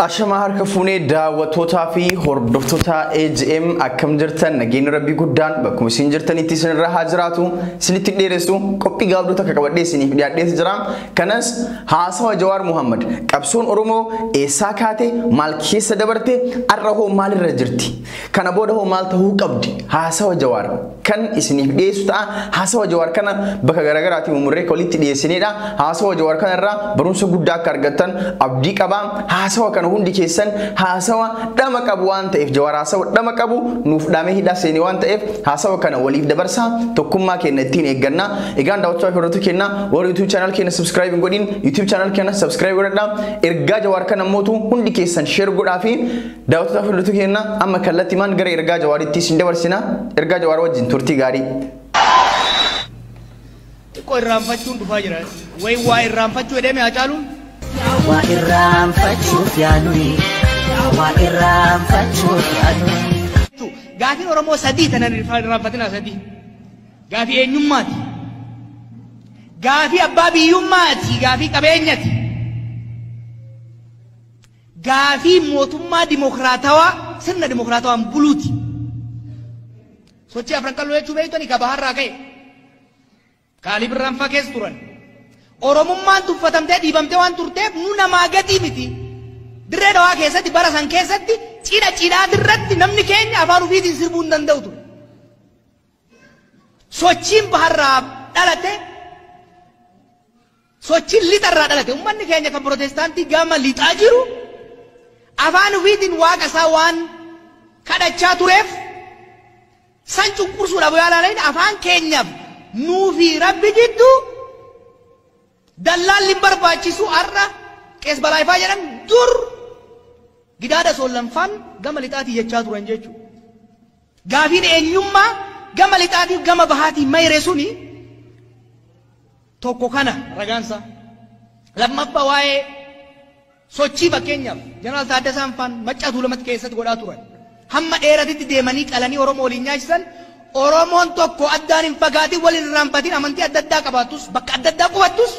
Ashama harka fuunee daawwattootaa fi hordoftoota AGM akkam jirtan nageenya rabbii guddaan bakkuma isin jirtanitti isinirra haa jiraatu isinitti dheeressu qophii gaabdota akka qabadhee isiniif dhiyaadhees jira kanas haasawa Jawaar Muhammad qabsoon Oromoo eessaa kaate maal keessa dabarte arra hoo maalirra jirti kana booda hoo maal ta'uu qabdi haasawa Jawaar kan isiniif dhiyeessu ta'a haasawa Jawaar kana bakka garaagaraatiin umurree walitti dhiyeessinedha haasawa Jawaar kana irraa barumsa guddaa akka argattan abdii qaba haasawa kana hundi keessan haasawa dhama qabu waan ta'eef Jawaar haasawa dhama qabu nuuf dhaamee hidhaa seenii waan ta'eef haasawa kana waliif dabarsaa tokkummaa keenya ittiin eegganna egaan daawwachaa hordoftoota keenya warra YouTube channel keenya subscribe godhin YouTube channel keenya subscribe godhadhaa ergaa Jawaar kana mootu hundi keessan share godhaa fi daawwachaa hordoftoota keenya amma kallattii maan gara ergaa Jawaaritti isin dabarsina ergaa Jawaar wajjin turtii gaarii ko irraanfachuun dhufaa jira way waa irraanfachuu edeme Hacaaluun waa irraanfachuuf yaaduni waa irraanfachuuf yaaduni gaafiin Oromoo sadii tanan irraanfatina sadii gaafii eenyummaati gaafii abbaa biyyummaati gaafii qabeenyaati gaafii mootummaa dimokiraatawaa sirna dimokiraatawaan buluuti sochii afran qal'oo jechuu beektani ka baharraa ka'e Kaalib irraan fakkees turan Oromummaan tuffatamtee dhiibamtee waan turteef nu namaa gatii miti dirree dhawaa keessatti bara san keessatti cidhaa dirratti namni keenya afaan ofiitiin sirbuu hin danda'u ture sochiin baharraa dhalate sochiin lixarraa dhalate ummanni keenya kan protestaantii gama lixaa jiru afaan ofiitiin waaqa isaa waan kadhachaa tureef san cunqursuudhaaf yaalaaleen afaan keenyaaf nuufi rabbi jiddu dallalli barbaachisu arra qees balaayfaa jedhan dur gidaada soollanfaan gama lixaatii jechaa turan jechuudha. Gaafiin eenyummaa gama lixaatiif gama bahaatii mayre suni tokko kana ragaansa lammaffaa waa'ee sochii fakkeenyaaf jeneraal Taaddasaan Faan Maccaa Tuulamatti keessatti godhaa turan hamma dheeratitti deemanii qalanii Oromoo waliin nyaachisan Oromoon tokko addaan hin fagaatin waliin irraanfatin amantii adda addaa qabaattus bakka adda addaa qubattus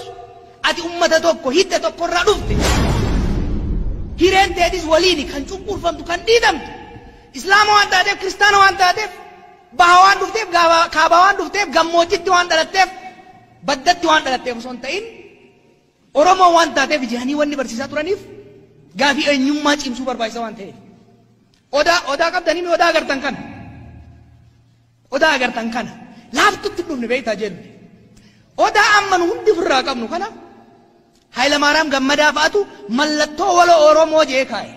ati ummata tokko hidda tokko irraa dhufte hireen teetis waliini kan cunqurfamtu kan dhiidamtu islaama waan taateef kiristaana waan taateef baha waan dhufteef kaaba waan dhufteef gammoojjitti waan dhalatteef baddatti waan dhalatteef osoo hin ta'in Oromoo waan taateef jihanii wanni barsiisaa turaniif gaafii eenyummaa cimsuu barbaachisa waan ta'eef odaa qabdanii mi odaa agartan kana odaa agartan kana laaftutti dhufne beektaa jennu odaa amman hundi firraa qabnu kana Hayilamaariyaam Gammadaa fa'atu mallattoo waloo Oromoo jee kaa'e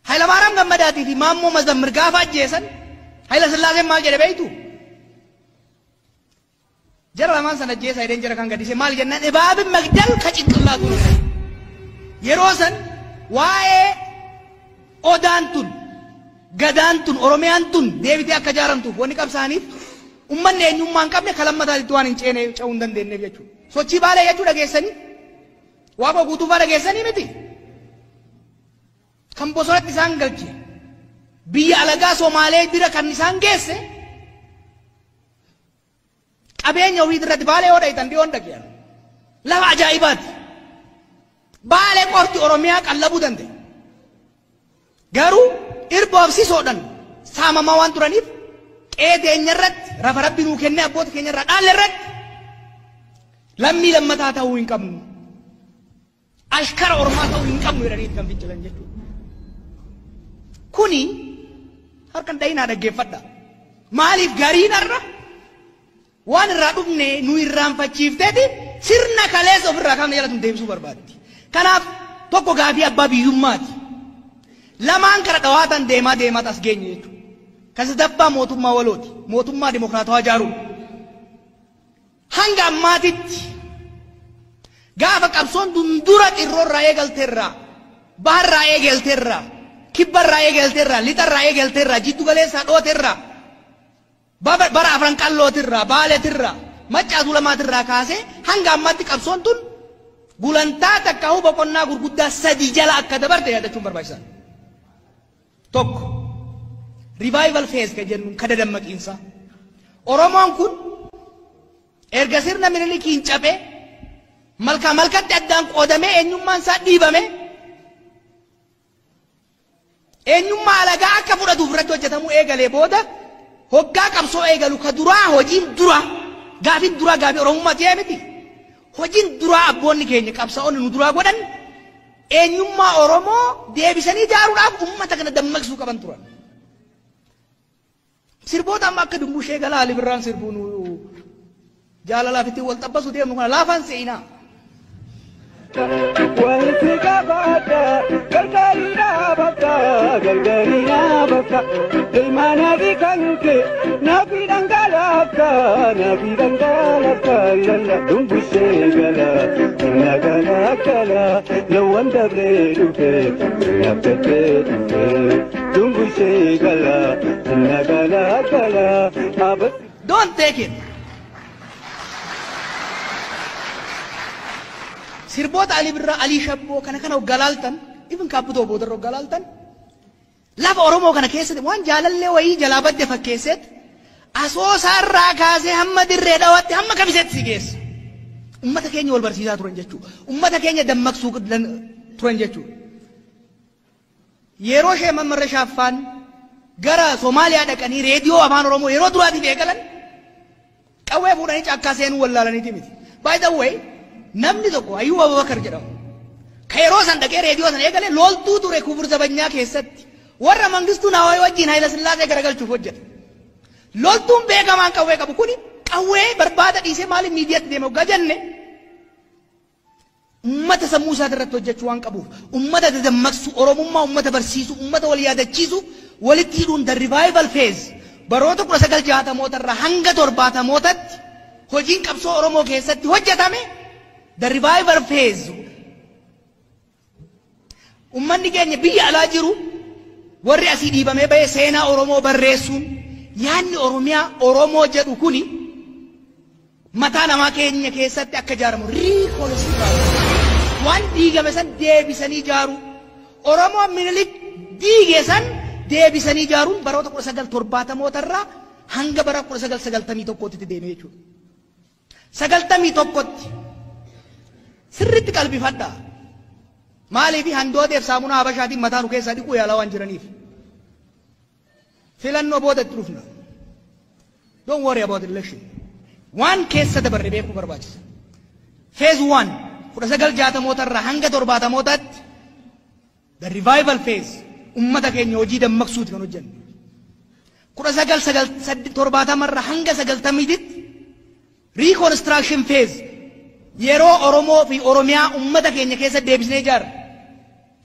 Hayilamaariyaam Gammadaatii fi Maammoo Mazammir gaafa ajjeesan Hayila Sillaaseen maal jedhe beektu jara lamaan sana ajjeesaa jedheen jara kan gadhiise maal jennaan ebaabin magdal ka cinqillaatu yeroo san waa'ee odaan tun gadaan tun Oromiyaan tun deebitee akka jaaramtuuf wanni qabsaaniif ummanni eenyummaa hin qabne kalammataatti waan hin ceene ce'uu hin dandeenyeef jechuudha. Sochii baalee jechuu dhageessanii waaqa guutuufaa dhageessanii miti. Kan bosonatti isaan galche biyya alagaa Somaalee bira kan isaan geesse qabeenya ofii irratti baalee yoo dhayitan dhiyoon dhageessan lafa ajaa'ibaati. Baalee qofti Oromiyaa qallabuu danda'e. Garuu irboobsisoodhaan saamamaa waan turaniif qeeteenya irratti rafa rabbi nuu kennee abboota keenya irraa dhaalle irratti lammii lammataa ta'uu hin qabnu ashkara ormaa ta'uu hin qabnu jedhanii kan fincilan jechuudha. Kuni harkan dhayinaa dhaggeeffadha. Maaliif gariin irra waan irraa dhufne nu irraanfachiifteeti sirna kaleessa ofirraa kaafne jalatti deebisuu barbaaddi. Kanaaf tokko gaafii abbaa biyyummaati. Lamaan kara dhawaatan deemaa as geenye jechuudha. Kasi dabbaa mootummaa walooti. Mootummaa dimokiraatawaa ijaaruun. Hanga ammaatitti gaafa qabsoon dundura xirroorraa eegalteerraa baharraa eegalteerraa kibbarraa eegalteerraa lixarraa eegalteerraa jiddu galeessaa dhooteerraa bara afran qallootirraa baaleetirraa Maccaa Tuulamaatirraa kaasee hanga ammaatti qabsoon tun gulantaa takka huba qonnaa gurguddaa sadii jala akka dabarte yaadachuun barbaachisaadha. Tokko revival phase ka jennu kada dammaqiinsa Oromoon kun erga sirna Minilikiin cabee malkatti addaan qoodamee eenyummaan isaa dhiibame eenyummaa alagaa akka fudhatuuf irratti hojjetamuu eegalee booda hoggaa qabsoo eegalu ka duraa hojiin dura gaafin duraa gaafii oromummaa ta'ee miti hojiin duraa abboonni keenya qabsaa'onni nu duraa godhan eenyummaa oromoo deebisanii ijaaruudhaaf ummata kana dammaqsuu qaban turan. Sirboota amma akka dumbushee galaa Ali Birraan sirbuu nu jaalalaaf itti wal xabbasuu deemnu kana laafaan seenaa. Wanti gabaadha gargaarina bakka ilmaanaafi kanke nafi dhangalaka lalla dumbushee gala nagalakala lawan dabree dhufe naftatee dhufe dumbushee gala nagalakala abas. Don't take it. Sirboota Ali Birraa Ali Shabboo kana galaaltan even kaabutoo boodarra galaaltan lafa Oromoo kana keessatti waan jaalallee wayii jalaa badde fakkeesseet asoosaarraa kaasee hamma dirree dhawaatti hamma kabiseetti si geessa. Ummata keenya wal barsiisaa turan jechuudha. Ummata keenya dammaqsuu turan jechuudha. Yeroo ishee Mammarra Shaaffaan gara Somaaliyaa dhaqanii reediyoo afaan Oromoo yeroo duraatiif eegalan qawwee fuudhanii caakkaa seenuu wallaalaniiti miti. By the way, namni tokko Ayyuub Abubakar jedhamu ka yeroo san dhaqee reediyoo san eegale loltuu ture Kufur Zabanyaa keessatti warra Mangistuu Naawwayii wajjin Hayila Sillaasee garagalchuuf hojjete. Loltuun beekamaan qawwee qabu kuni qawwee barbaada dhiisee maaliif miidiyaatti deema hoggaa jenne ummata sammuu isaa irratti hojjechuu waan qabuuf ummata dammaqsu Oromummaa ummata barsiisu ummata wal yaadachiisu walitti hidhuun the revival phase baroota 1960 irraa hanga 70tti hojiin qabsoo Oromoo keessatti hojjetame. The revival phase. Ummanni keenya biyya alaa jiru warri asii dhiibamee bahee seenaa Oromoo barreessuun yaanni Oromiyaa Oromoo jedhu kuni mataa namaa keenya keessatti akka ijaaramu waan diigame san deebisanii ijaaru Oromoo Minilik diige san deebisanii ijaaruun baroota 1970 irraa hanga bara 1991tti deemee jechuudha. 91tti sirriitti qalbifadha. Maaliif handooteef saamunaa Habashaatiin mataa nu keessaa dhiquu yaalaa waan jiraniif. Filannoo booda itti dhufna. Don't worry about election. Waan keessa dabarre beekuu barbaachisa. Phase 1 1960 irraa hanga 70tti the revival phase ummata keenya hojii dammaqsuuti kan hojjenne. 1970 irraa hanga 90tti reconstruction phase yeroo Oromoo fi Oromiyaa ummata keenya keessa deebisnee ijaarre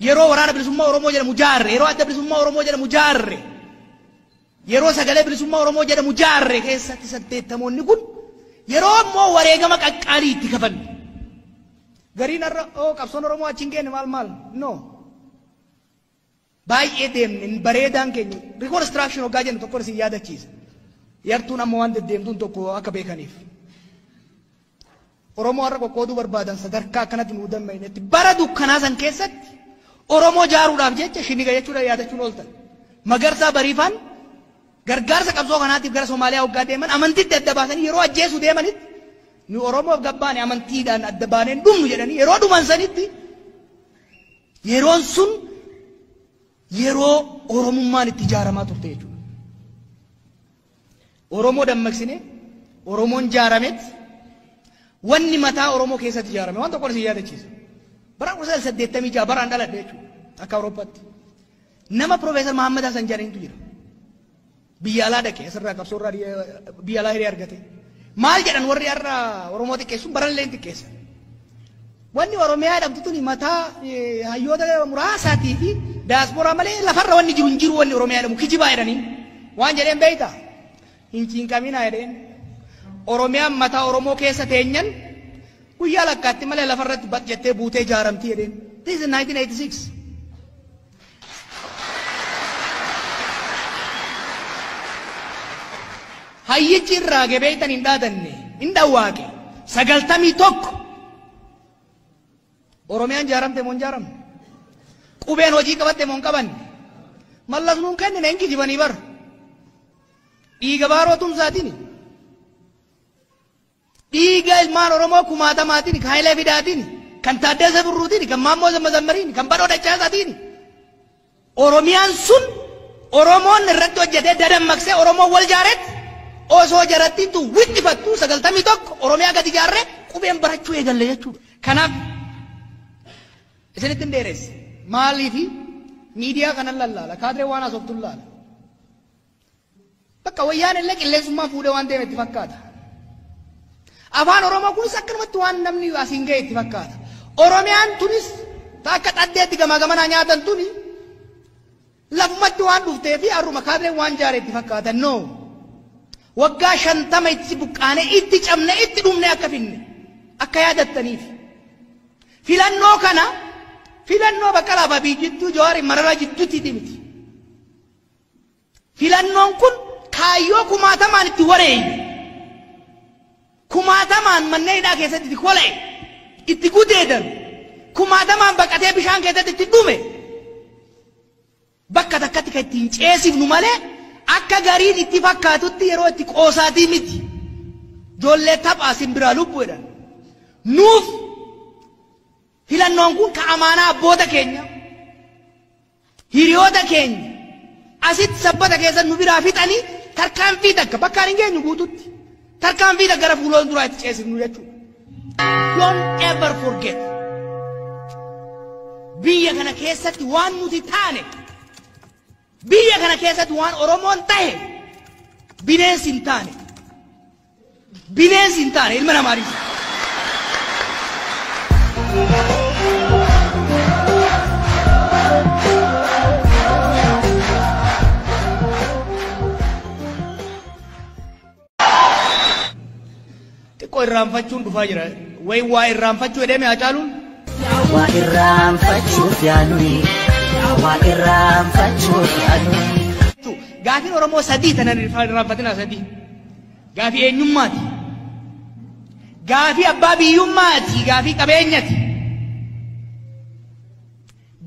yeroo waraana bilisummaa Oromoo jedhamu ijaarre yeroo adda bilisummaa Oromoo jedhamu ijaarre yeroo sagalee bilisummaa Oromoo jedhamu ijaarre keessatti 80moonni kun yeroo immoo wareegama qaqqaalii itti kafallu gariin irra qabsoon Oromoo achiin keenya maal no baay'ee deemne bareedaan keenya reconstruction hoggaa jennu tokko isin yaadachiisa yartuun amma waan deddeemtuun tokko akka beekaniif. Oromoo har'a qoqqooduu barbaadan sadarkaa akkanatti nu dammaynetti bara dukkanaa san keessatti Oromoo jaaruudhaaf jecha shiniga jechuudha yaadachuun ooltan. Magarsaa Bariifaan gargaarsa qabsoo kanaatiif gara Somaaliyaa hoggaa deeman amantiitti adda baasanii yeroo ajjeesuu deemanitti nu Oromoof gabbaane amantiidhaan adda baaneen dhumnu jedhanii yeroo dhuman sanitti yeroon sun yeroo Oromummaan itti ijaaramaa turte jechuudha. Oromoo dammaqsine Oromoon ijaarametti wanni mataa Oromoo keessatti ijaarame waan tokko isin yaadachiisa. Bara 1986 baraan dhaladhe jechuudha akka Awurooppaatti. Nama Profeesar Mahammad Hassan jedhanitu jira. Biyya alaa dhaqe asirraa qabsoorraa biyya alaa hiree argate. Maal jedhan warri har'a Oromoo xiqqeessuun barallee xiqqeessan. Wanni Oromiyaa jedhamtu tuni mataa hayyoota muraasaatii fi daasporaa malee lafarra wanni jiru hin jiru wanni Oromiyaa jedhamu kijibaa jedhanii waan jedheen beeyta. Hin ciinqaminaa jedheen. Oromiyaan mataa Oromoo keessa teenyan guyyaa lakkaatti malee lafarratti jettee buutee ijaaramti jedheen. This is 1986. Hayyichi irraa gebeeytan hin dhaadanne hin dhawwaaqe 91 Oromiyaan ijaaramte moo hin ijaaramne? Qubeen hojii qabatte moo hin qabanne? Mallas nuun kennine hin kijibanii bar. Dhiiga baaroo tumsaatiin dhiiga ilmaan Oromoo kumaatamaatiin kan Hayilee Fidaatiin kan Taaddasee Birruutiin kan Maammoo Zammazammariin kan Badhoo Dachaasaatiin Oromiyaan sun Oromoon irratti hojjetee dadammaksee Oromoo wal jaaret osoo jarattiitu wixxifattu 91 Oromiyaa gadi jaarree qubeen barachuu eegalle jechuudha. Kanaaf isinitti hin dheeresse maaliifi miidiyaa kanan lallaala kaadiree waan haasoftuun laala. Bakka wayyaan illee qilleensummaa fuudhee waan deeme itti fakkaata. Afaan Oromoo kunis akkanumatti waan namni asiin ga'e itti fakkaata. Oromiyaan tunis akka xaddeetti gamaa gamanaa nyaatan tuni lafumatti waan dhuftee fi har'uma kaadireen waan jaaree itti fakkaata. No. Waggaa 50 itti buqqaanee itti cabnee itti dhumnee akka finne akka yaadattaniif. Filannoo kana filannoo Baqqalaa fi jidduu Jawaar Mararaa jidduutti miti. Filannoon kun kaayyoo kumaatamaan itti wareeyye. Kumaatamaan manneen hidhaa keessatti itti kola'e. Itti gudeedan. Kumaatamaan baqatee bishaan keessatti itti dhume. Bakka takkatti kan ittiin ceesifnu malee akka gariin itti fakkaatutti yeroo itti qoosaatii miti. Ijoollee taphaa simbiraa lubbuudhaan. Nuuf filannoon kun ka amaanaa abboota keenya hiriyoota keenya asitti sabbata keessa nu biraa fixanii tarkaanfii takka bakkaan hin geenyu guututti tarkaanfii takka gara fuuloon duraa itti ceesifnu jechuudha. Don't ever forget. Biyya kana keessatti waan nuti taane biyya kana keessatti waan Oromoon tahe bineensi hin taane. Bineensi hin taane ilma namaatiif. Xiqqoo irraanfachuun dhufaa jira. Waa irraanfachuu edeme Hacaaluun. Waa irraanfachuuf yaaluni. Waa irraanfachuuf yaaluni. Gaafiin Oromoo sadii tanan irraanfatina sadii. Gaafii eenyummaati. Gaafii abbaa biyyummaati. Gaafii qabeenyati.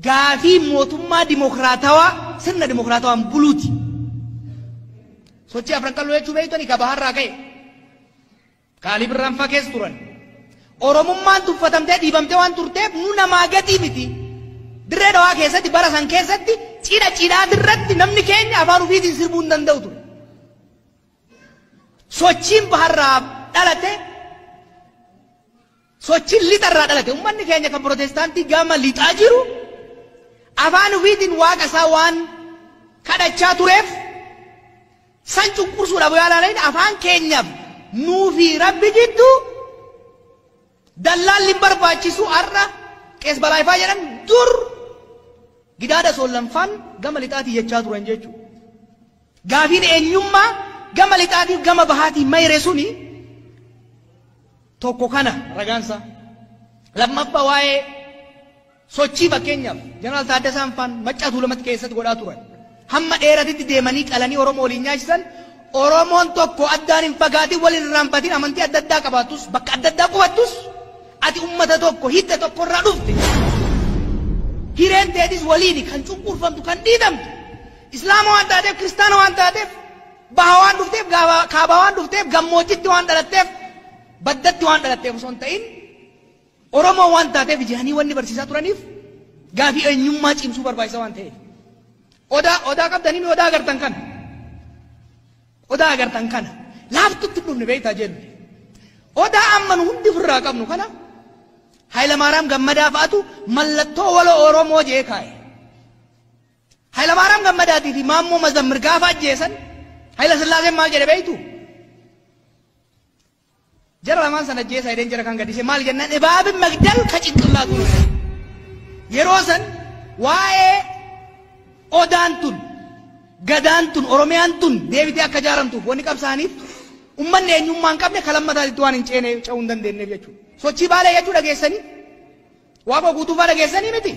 Gaafii mootummaa dimokiraatawaa sirna dimokiraatawaan buluuti. Sochii afran qalloo jechuu beektani ka baharraa ka'e. Kaalib irraanfaa keessa turan. Oromummaan tuffatamtee dhiibamtee waan turteef nu namaa gatii miti. Dirree dhawaa keessatti bara san keessatti cidhaa dirratti namni keenya afaan ofiitiin sirbuu hin danda'u ture. Sochiin baharraa dhalate sochiin lixarraa dhalate uummanni keenya kan Protestaantii gama lixaa jiru afaan ofiitiin waaqa isaa waan kadhachaa tureef san cunqursuudhaaf yaalanii afaan keenyaaf nuufi rabbi jidduu dallaalli barbaachisu har'a qees balaayifaa jedhan dur gidaada soollanfaan gama lixaatii jechaa turan jechuudha. Gaafiin eenyummaa gama lixaatiif gama bahaatii mayre suni tokko kana ragaansa. Lammaffaa waa'ee sochii fakkeenyaaf Jeneraal Taaddasaan Faan Maccaa Tuulamatti keessatti godhaa turan. Hamma dheeratitti deemanii qalanii Oromoo waliin nyaachisan Oromoon tokko addaan hin fagaatin waliin irraanfatin amantii adda addaa qabaattus bakka adda addaa qubattus ati ummata tokko hidda tokko irraa dhufte. Hireen teetis waliini kan cunqurfamtu kan dhiidamtu. Islaama waan taateef kiristaana waan taateef baha waan dhufteef kaaba waan dhufteef gammoojjitti waan dhalatteef baddatti waan dhalatteef osoo hin ta'in Oromoo waan taateef jihanii wanni barsiisaa turaniif gaafii eenyummaa cimsuu barbaachisa waan ta'eef. Odaa qabdanii odaa agartan kana. Odaa agartan kana. Laaftutti dhufne beektaa jennu. Odaa amma nu hundi ofirraa qabnu kana Hayilamaariyaam Gammadaa fa'atu mallattoo wala Oromoo jee kaa'e. Hayilamaariyaam Gammadaatii fi Maammoo Mazammir gaafa ajjeesan Hayila Sillaaseen maal jedhe beektu? Jara lamaan sana ajjeesaa jedheen jara kan gadhiise maal jennaan Ibaabin Magdal ka cinqillaatu. Yeroo san waa'ee odaan tun gadaan tun Oromiyaan tun deebitee akka ijaaramtuuf wanni qabsaaniif ummanni eenyummaa hin qabne kalammataatti waan hin ceene ce'uu hin dandeenyeef jechuudha. Sochii baalee jechuu dhageessanii waaqa guutuufaa dhageessanii miti.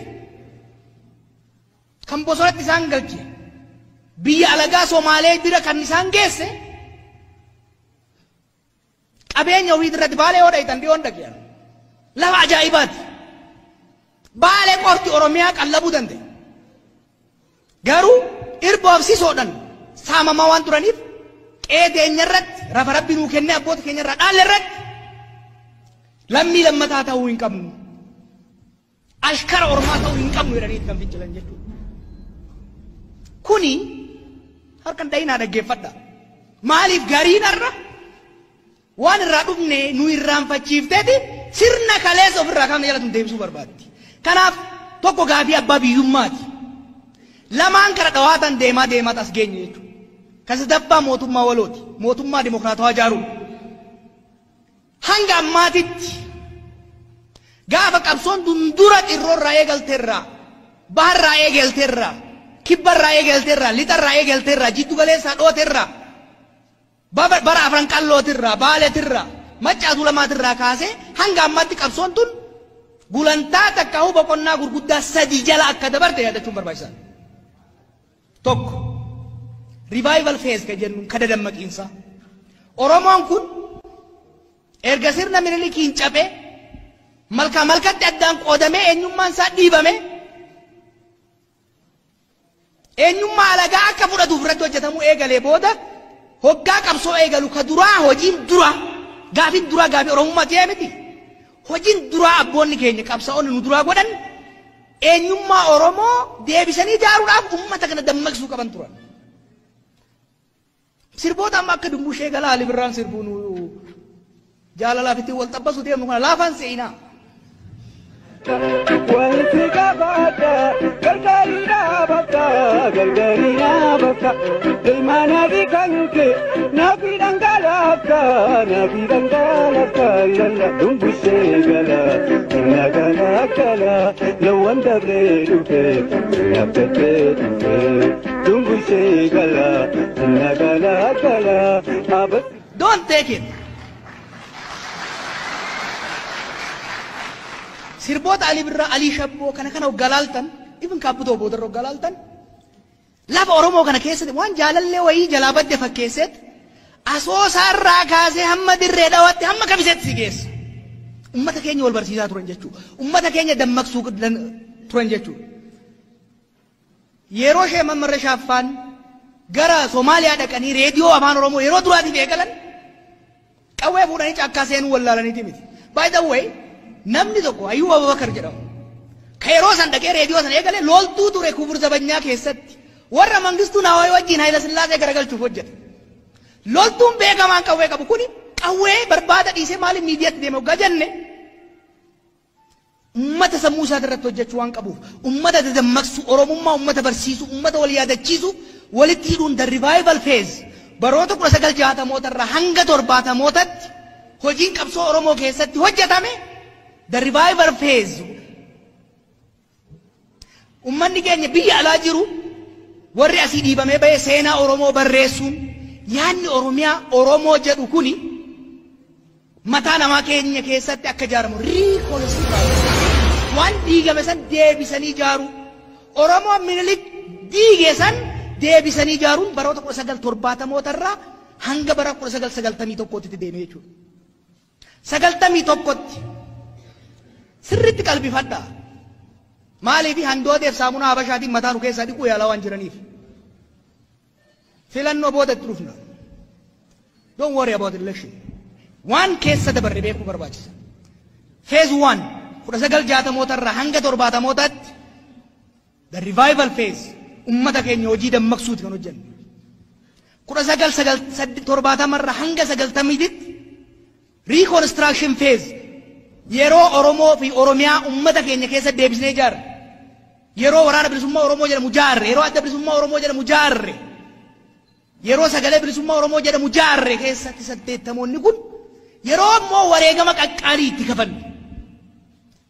Kan bosonatti isaan galche biyya alagaa Somaalee bira kan isaan geesse qabeenya ofii irratti baalee hodha itan dhiyoon dhageessan lafa ajaa'ibaati. Baalee qofti Oromiyaa qallabuu danda'e. Garuu irboofsisoodhaan saamamaa waan turaniif qeeteenya irratti rafa rabbi nuu kennee abboota keenya irraa dhaalle irratti lammii lammataa ta'uu hin qabnu. Ashkara Oromaa ta'uu hin qabnu jedhanii kan fincilan jechuudha. kuni harkan dayina dhaggeeffadha. Maaliif gariin irra waan irraa dhufne nu irraanfachiifteeti sirna kaleessa ofirraa kaafne jala tun deebisuu barbaaddi. Kanaaf tokko gaafii abbaa biyyummaati. Lamaan kara dhawaatan deemaa as geenye jechuudha. Kasadabbaa mootummaa walooti. Mootummaa dimokiraatawaa ijaaruun. Hanga ammaatitti gaafa qabsoon dundura xirroorraa eegalteerraa, baharraa eegalteerraa, kibbarraa eegalteerraa, lixarraa eegalteerraa, jiddu galeessaa dhooteerraa, bara afran qallootirraa, baaleetirraa, maccaatu lamaatirraa kaasee hanga ammaatti qabsoon tun gulantaa takka boqonnaa gurguddaa sadii jala akka dabarte yaadachuun barbaachisaadha. Tokko revival phase ka jennu kada dammaqiinsa. Oromoon kun erga sirna Minilikiin cabee malkatti addaan qoodamee eenyummaan isaa dhiibame eenyummaa alagaa akka fudhatuuf irratti hojjetamuu eegalee booda hoggaa qabsoo eegalu ka duraa hojiin dura gaafii Oromummaa ta'ee miti. Hojiin duraa abboonni keenya qabsaa'onni nu duraa godhan eenyummaa Oromoo deebisanii ijaaruudhaaf uummata kana dammaqsuu qaban turan. Sirboota amma akka Dumbushee Galaa Ali Birraan sirbuun jaalalaaf itti wal xabbasuu deemnu kana laafaan seenaa. Wanti gabaadha gargaarinaa bakka ilmaan adii kan kee nafi dhangalaafa lalla Dumbushee gala lawan dabree dhufe naftatee dhufe Dumbushee gala abas. Don't take it. Sirboota Ali Birraa, Ali Shabboo kana galaaltan, even kaabutoo boodarra galaaltan. Lafa Oromoo kana keessatti waan jaalallee wayii jalaa badde fakkeesseet asoosaarraa kaasee hamma dirree dhawaatti hamma kabiseetti si geessa. Ummata keenya wal barsiisaa turan jechuudha. Ummata keenya dammaqsuu turan jechuudha. Yeroo ishee Mammarra Shaaffaan gara Somaaliyaa dhaqanii reediyoo afaan Oromoo yeroo duraatiif eegalan qawwee fuudhanii caakkaa seenuu wallaalaniiti miti. By the way, namni tokko Ayyuub Abubakar jedhamu ka yeroo san dhaqee reediyoo san eegale loltuu ture Kubur Zabanyaa keessatti warra Mangistuu Naawwayii wajjin Hayila Sillaasee garagalchuuf hojjete. Loltuun beekamaan qawwee qabu kuni qawwee barbaada dhiisee maaliif miidiyaatti deema hoggaa jenne ummata sammuu isaa irratti hojjechuu waan qabuuf ummata dammaqsu Oromummaa ummata barsiisu ummata wal yaadachiisu walitti hidhuun the revival phase baroota 1960 irraa hanga 70tti hojiin qabsoo Oromoo keessatti hojjetame the revival phase. Ummanni keenya biyya alaa jiru warri asii dhiibamee bahee seenaa Oromoo barreessuun yaanni Oromiyaa Oromoo jedhu kuni mataa namaa keenya keessatti akka ijaaramu waan diigame san deebisanii ijaaru Oromoo Minilik diige san deebisanii ijaaruun baroota 1970 irraa hanga bara 1991tti deemee jechuudha. 91tti sirriitti qalbifadhaa. Maaliif handooteef saamunaa Habashaatiin mataa nu keessaa dhiquu yaalaa waan jiraniif. Filannoo boodatti dhufna. Don't worry about election. Waan keessa dabarre beekuu barbaachisa. Phase 1 1960 irraa hanga 70tti the revival phase ummata keenya hojii dammaqsuuti kan hojjenne. 1970 irraa hanga 90tti reconstruction phase yeroo Oromoo fi Oromiyaa ummata keenya keessa deebisnee ijaarre. Yeroo waraana bilisummaa Oromoo jedhamu ijaarre, yeroo adda bilisummaa Oromoo jedhamu ijaarre, yeroo sagalee bilisummaa Oromoo jedhamu ijaarre keessatti 80moonni kun yeroo immoo wareegama qaqqaalii itti kafanne.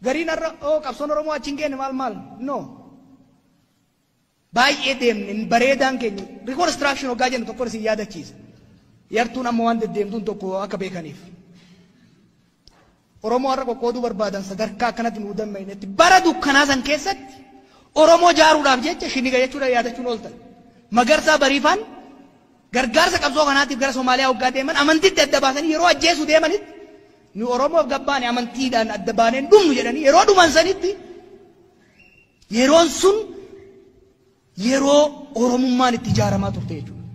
Gariin irra qabsoon Oromoo achiin keenya maal no. Baay'ee deemne bareedaan keenya reconstruction hoggaa jennu tokko isin yaadachiisa. Yartuun amma waan deddeemtuun tokko akka beekaniif. Oromoo har'a qoqqooduu barbaadan sadarkaa akkanatti nu dammaqnetti bara dukkanaa san keessatti Oromoo ijaaruudhaaf jecha shiniga jechuudha yaadachuun ooltan. Magarsaa Bariifaan gargaarsa qabsoo kanaatiif gara Somaaliyaa hoggaa deeman amantiitti adda baasanii yeroo ajjeesuu deemanitti nu Oromoof gabbaane amantiidhaan adda baaneen dhumnu jedhanii yeroo dhuman sanitti yeroon sun yeroo Oromummaan itti ijaaramaa turte jechuudha.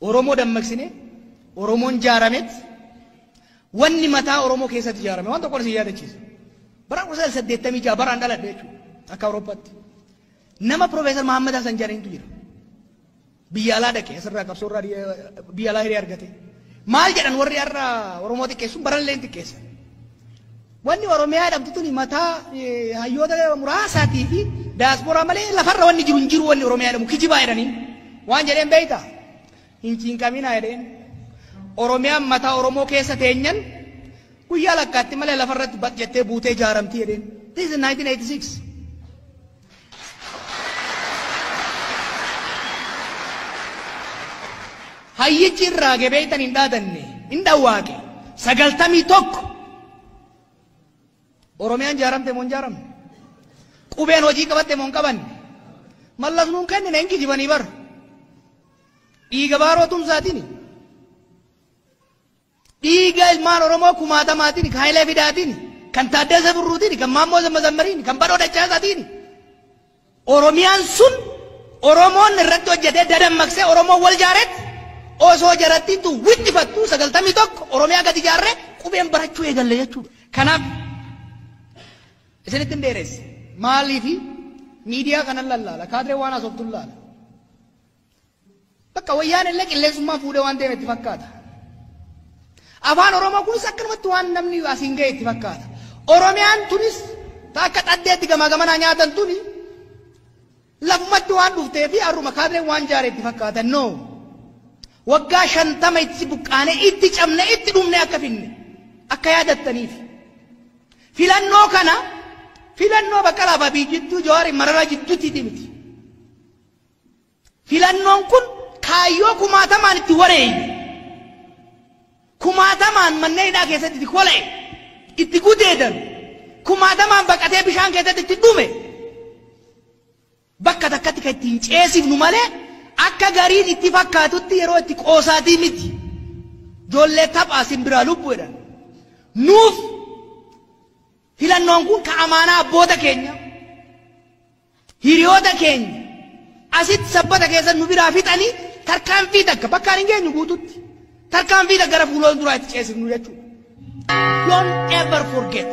Oromoo dammaqsine Oromoon ijaaramet wanni mataa Oromoo keessatti ijaarame waan tokko isin yaadachiisa. Bara 1986 baraan dhaladhe jechuudha akka Awurooppaatti. nama Profeesar Mahammad Hasan Jaariintu jira. Biyya alaa dhaqee asirraa qabsoorraa biyya alaa hiree argate. Maal jedhan warri har'a Oromoo xiqqeessuun barallee xiqqeessan. Wanni Oromiyaa dhabdu tuni mataa hayyoota muraasaatii fi daasporaa malee lafarra wanni jiru hin jiru wanni Oromiyaa dhabu kijibaa jedhanii waan jedheen beeyta hin ciinqaminaa jedheen Oromiyaan mataa Oromoo keessa teenyan guyyaa lakkaatti malee lafarratti bat jettee buutee ijaaramti jedheen. This is 1986. Hayyichi irraa gebeeytan hin dhaadanne hin dhawwaaqe 91 Oromiyaan jaaramte moo hin jaaramne? Qubeen hojii qabatte moo hin qabanne? Mallas nuun kennine hin kijibanii bar. Dhiiga baaroo tumsaatiin. Dhiiga ilmaan Oromoo kumaatamaatiin, kan Hayilee Fidaatiin, kan Taaddasee Birruutiin, kan Maammoo Zammazammariin, kan Badhoo Dachaasaatiin. Oromiyaan sun Oromoon irratti hojjetee dadammaqsee Oromoo wal jaaretti osoo jarattiitu wixxifattu 91 Oromiyaa gadi jaarree qubeen barachuu eegalle jechuudha. Kanaaf isinitti hin dheeresse maaliifi miidiyaa kanan lallaala kaadiree waan haasoftu laala bakka wayyaan illee qilleensummaa fuudhee waan deeme itti fakkaata afaan Oromoo kunis akkanumatti waan namni asiin ga'e itti fakkaata Oromiyaan tunis akka xaddeetti gamaa gamanaa nyaatan tuni lafumatti waan dhuftee fi har'uma kaadiree waan jaaree itti fakkaata no waggaa 50 itti buqqaanee itti cabne itti dhumne akka finne akka yaadattaniif filannoo kana filannoo Baqqalaa fi Jittuu Jawaari Mararaa jidduutti miti. Filannoon kun kaayyoo kumaatamaan itti wareeyne. Kumaatamaan manneen hidhaa keessatti itti kola'e. Itti gudeedan. Kumaatamaan baqatee bishaan keessatti itti dhume. Bakka takkatti kan ittiin ceesifnu malee akka gariin itti fakkaatutti yeroo itti qoosaatii miti. Ijoollee taphaa simbiraa lubbuu jedhan. Nuuf filannoon kun ka amaanaa abboota keenya hiriyoota keenya asitti sabbata keessa nu biraa fixanii tarkaanfii takka bakkaan hin geenyu guututti tarkaanfii takka gara fuuloon duraa itti ceesifnu jechuudha. Don't ever forget.